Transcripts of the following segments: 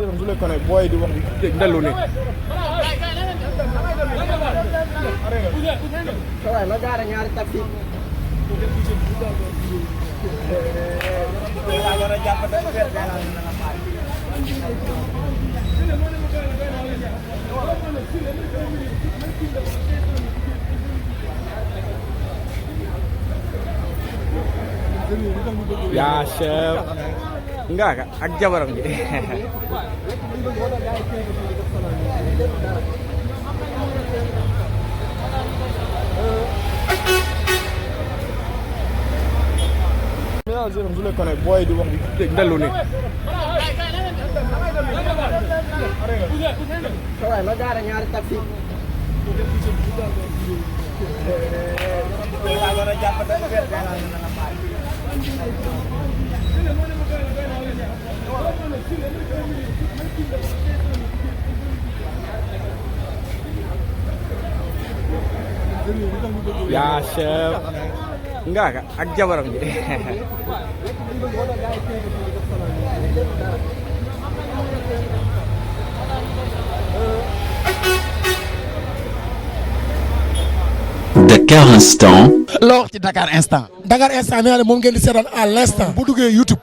je le connais booy di wax di dellu ni waaye ma gaare ñaari taxi yaa chef ngaa ka ak jabaram ji je le connais booy di wax di dellu ni waaye ma gaare ñaari taxi yaa chef ngaa ka ak jabaram ji Dakar Instant. loo wax ci Dakar Instant. Dakar Instant nee naa ne moom ngeen di seetaan à l'instant. bu duggee YouTube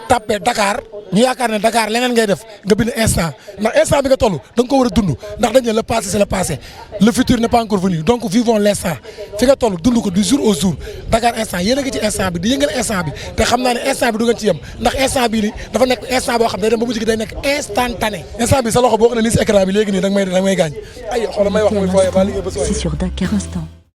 tapé Dakar ñu yaakaar ne Dakar leneen ngay def nga bind instant ndax instant bi nga toll da nga ko war a dund ndax dañ ne le passé c'est le passé le futur n'est pas encore venu donc vivons l'instant fi nga toll dund ko du jour au jour Dakar Instant yéen a ngi ci instant bi di yëngal instant bi te xam naa ne instant bi du ngeen ci yem ndax instant bii nii dafa nekk instant boo xam ne day dem ba mujj gi day nekk instantané instant bi sa loxo boo xam ne nii si écran bi léegi nii da nga may gaañ ay xoolal may wax muy fooyee ba liggéey ba C'est sur Dakar Instant.